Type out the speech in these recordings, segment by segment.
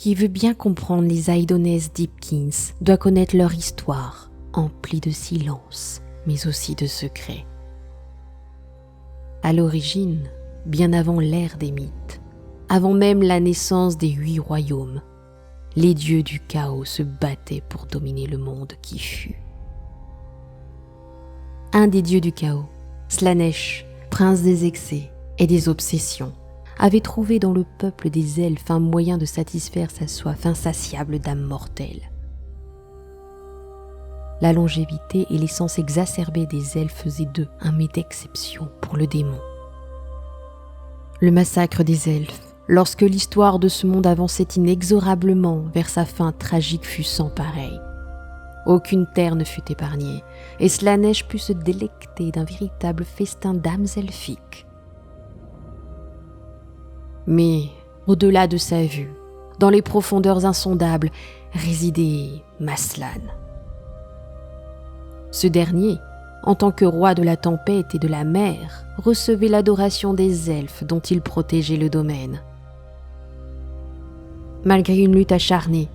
Qui veut bien comprendre les Aidonesses Deepkins doit connaître leur histoire, emplie de silence, mais aussi de secrets. À l'origine, bien avant l'ère des mythes, avant même la naissance des 8 royaumes, les dieux du chaos se battaient pour dominer le monde qui fut. Un des dieux du chaos, Slaanesh, prince des excès et des obsessions, avait trouvé dans le peuple des elfes un moyen de satisfaire sa soif insatiable d'âmes mortelles. La longévité et l'essence exacerbée des elfes faisaient d'eux un mets d'exception pour le démon. Le massacre des elfes, lorsque l'histoire de ce monde avançait inexorablement vers sa fin tragique, fut sans pareil. Aucune terre ne fut épargnée, et Slaanesh put se délecter d'un véritable festin d'âmes elfiques. Mais, au-delà de sa vue, dans les profondeurs insondables, résidait Maslan. Ce dernier, en tant que roi de la tempête et de la mer, recevait l'adoration des elfes dont il protégeait le domaine. Malgré une lutte acharnée,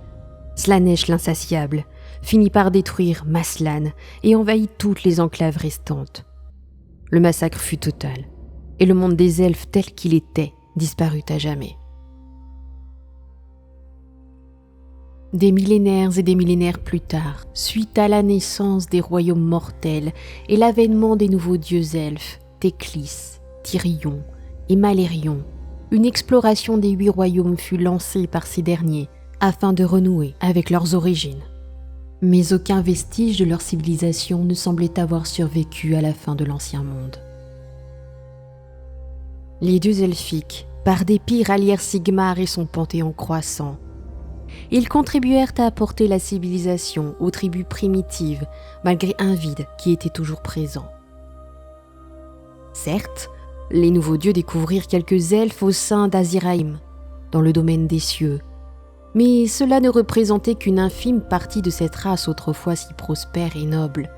Slaanesh l'insatiable finit par détruire Maslan et envahit toutes les enclaves restantes. Le massacre fut total, et le monde des elfes tel qu'il était disparut à jamais. Des millénaires et des millénaires plus tard, suite à la naissance des royaumes mortels et l'avènement des nouveaux dieux elfes, Teclis, Tyrion et Malérion, une exploration des 8 royaumes fut lancée par ces derniers afin de renouer avec leurs origines. Mais aucun vestige de leur civilisation ne semblait avoir survécu à la fin de l'Ancien Monde. Les dieux elfiques, par dépit, rallièrent Sigmar et son panthéon croissant. Ils contribuèrent à apporter la civilisation aux tribus primitives, malgré un vide qui était toujours présent. Certes, les nouveaux dieux découvrirent quelques elfes au sein d'Aziraïm, dans le domaine des cieux, mais cela ne représentait qu'une infime partie de cette race autrefois si prospère et noble.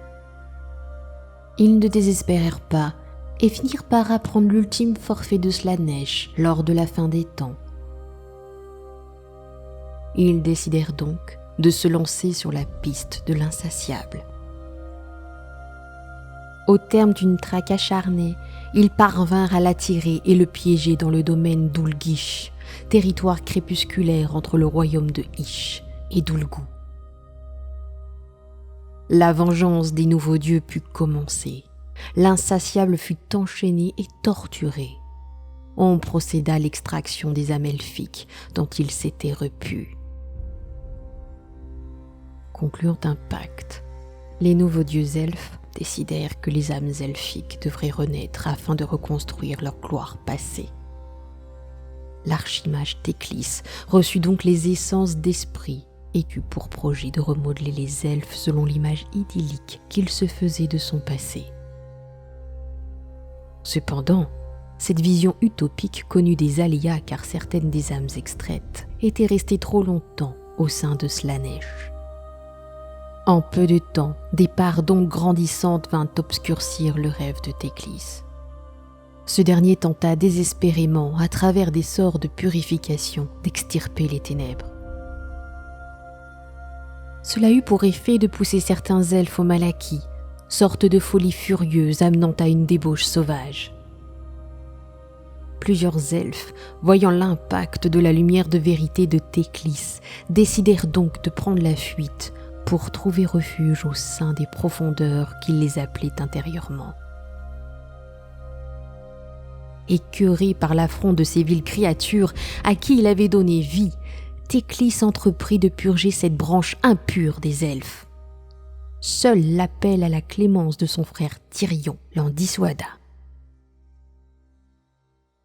Ils ne désespérèrent pas et finirent par apprendre l'ultime forfait de Slaanesh lors de la fin des temps. Ils décidèrent donc de se lancer sur la piste de l'insatiable. Au terme d'une traque acharnée, ils parvinrent à l'attirer et le piéger dans le domaine d'Ulgish, territoire crépusculaire entre le royaume de Ish et d'Ulgu. La vengeance des nouveaux dieux put commencer. L'insatiable fut enchaîné et torturé. On procéda à l'extraction des âmes elfiques dont il s'était repu. Concluant un pacte, les nouveaux dieux elfes décidèrent que les âmes elfiques devraient renaître afin de reconstruire leur gloire passée. L'archimage Teclis reçut donc les essences d'esprit et eut pour projet de remodeler les elfes selon l'image idyllique qu'il se faisait de son passé. Cependant, cette vision utopique connut des aléas car certaines des âmes extraites étaient restées trop longtemps au sein de Slaanesh. En peu de temps, des parts donc grandissantes vinrent obscurcir le rêve de Teclis. Ce dernier tenta désespérément, à travers des sorts de purification, d'extirper les ténèbres. Cela eut pour effet de pousser certains elfes au mal acquis, sorte de folie furieuse amenant à une débauche sauvage. Plusieurs elfes, voyant l'impact de la lumière de vérité de Teclis, décidèrent donc de prendre la fuite pour trouver refuge au sein des profondeurs qui les appelaient intérieurement. Écœuré par l'affront de ces viles créatures à qui il avait donné vie, Teclis entreprit de purger cette branche impure des elfes. Seul l'appel à la clémence de son frère Tyrion l'en dissuada.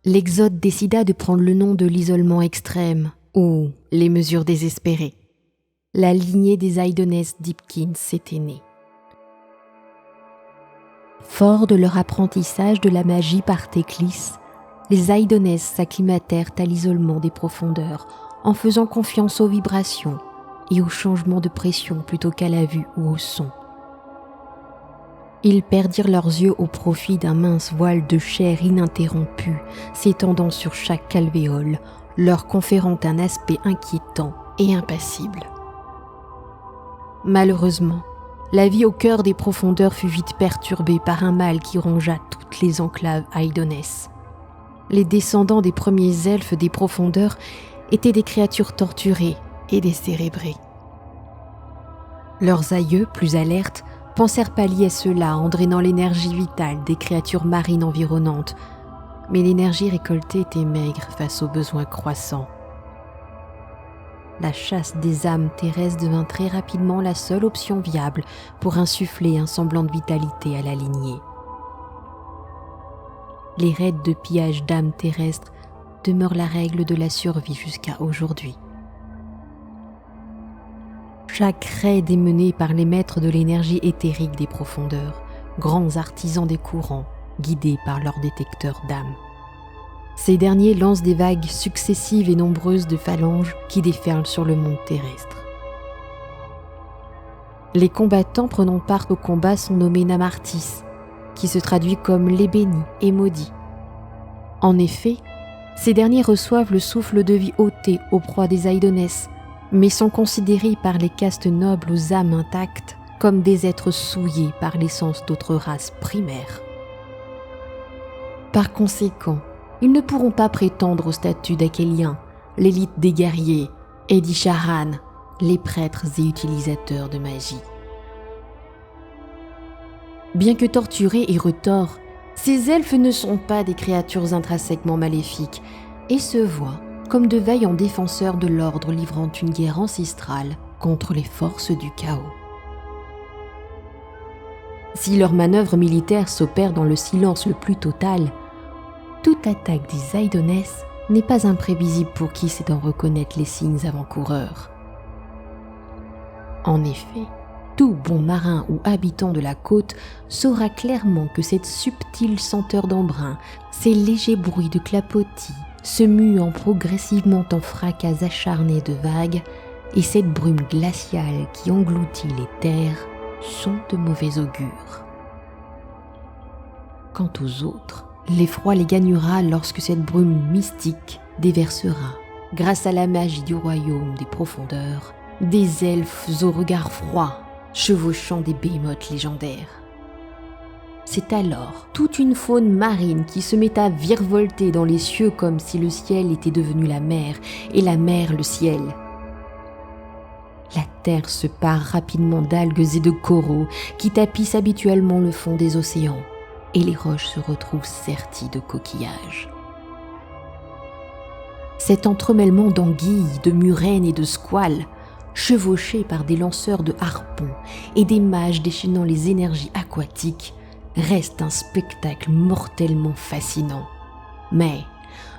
L'Exode décida de prendre le nom de l'isolement extrême ou les mesures désespérées. La lignée des Aidonesses Deepkins s'était née. Forts de leur apprentissage de la magie par Teclis, les Aidonesses s'acclimatèrent à l'isolement des profondeurs en faisant confiance aux vibrations et au changement de pression plutôt qu'à la vue ou au son. Ils perdirent leurs yeux au profit d'un mince voile de chair ininterrompu s'étendant sur chaque alvéole, leur conférant un aspect inquiétant et impassible. Malheureusement, la vie au cœur des profondeurs fut vite perturbée par un mal qui rongea toutes les enclaves Aidonesses. Les descendants des premiers elfes des profondeurs étaient des créatures torturées et décérébrées. Leurs aïeux, plus alertes, pensèrent pallier cela en drainant l'énergie vitale des créatures marines environnantes, mais l'énergie récoltée était maigre face aux besoins croissants. La chasse des âmes terrestres devint très rapidement la seule option viable pour insuffler un semblant de vitalité à la lignée. Les raids de pillage d'âmes terrestres demeurent la règle de la survie jusqu'à aujourd'hui. Chaque raid est mené par les maîtres de l'énergie éthérique des profondeurs, grands artisans des courants, guidés par leurs détecteurs d'âmes. Ces derniers lancent des vagues successives et nombreuses de phalanges qui déferlent sur le monde terrestre. Les combattants prenant part au combat sont nommés Namartis, qui se traduit comme les bénis et maudits. En effet, ces derniers reçoivent le souffle de vie ôté aux proies des Aidonesses, mais sont considérés par les castes nobles aux âmes intactes comme des êtres souillés par l'essence d'autres races primaires. Par conséquent, ils ne pourront pas prétendre au statut d'Akélien, l'élite des guerriers, et d'Isharan, les prêtres et utilisateurs de magie. Bien que torturés et retors, ces elfes ne sont pas des créatures intrinsèquement maléfiques et se voient comme de vaillants défenseurs de l'ordre livrant une guerre ancestrale contre les forces du chaos. Si leurs manœuvres militaires s'opèrent dans le silence le plus total, toute attaque des Aidonesses n'est pas imprévisible pour qui sait en reconnaître les signes avant-coureurs. En effet, tout bon marin ou habitant de la côte saura clairement que cette subtile senteur d'embrun, ces légers bruits de clapotis, se muant progressivement en fracas acharnés de vagues, et cette brume glaciale qui engloutit les terres sont de mauvais augure. Quant aux autres, l'effroi les gagnera lorsque cette brume mystique déversera, grâce à la magie du royaume des profondeurs, des elfes au regard froid, chevauchant des behemoths légendaires. C'est alors toute une faune marine qui se met à virevolter dans les cieux comme si le ciel était devenu la mer et la mer le ciel. La terre se pare rapidement d'algues et de coraux qui tapissent habituellement le fond des océans, et les roches se retrouvent serties de coquillages. Cet entremêlement d'anguilles, de murènes et de squales, chevauchés par des lanceurs de harpons et des mages déchaînant les énergies aquatiques, reste un spectacle mortellement fascinant. Mais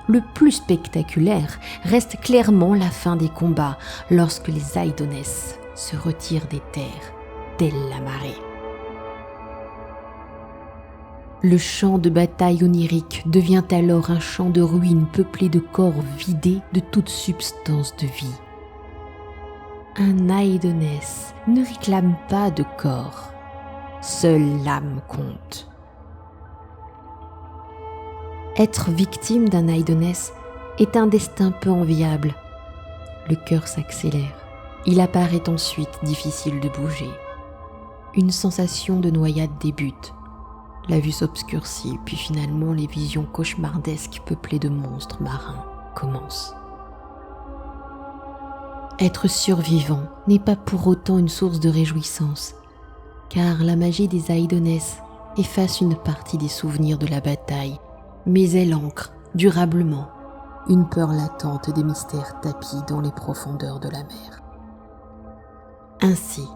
le plus spectaculaire reste clairement la fin des combats lorsque les Aidonesses se retirent des terres, telle la marée. Le champ de bataille onirique devient alors un champ de ruines peuplé de corps vidés de toute substance de vie. Un Aidonesse ne réclame pas de corps, seule l'âme compte. Être victime d'un Aidonesse est un destin peu enviable. Le cœur s'accélère. Il apparaît ensuite difficile de bouger. Une sensation de noyade débute. La vue s'obscurcit, puis finalement les visions cauchemardesques peuplées de monstres marins commencent. Être survivant n'est pas pour autant une source de réjouissance, car la magie des Aidonesses efface une partie des souvenirs de la bataille, mais elle ancre durablement une peur latente des mystères tapis dans les profondeurs de la mer. Ainsi,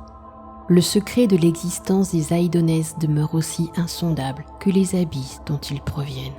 le secret de l'existence des Aidonesses demeure aussi insondable que les abysses dont ils proviennent.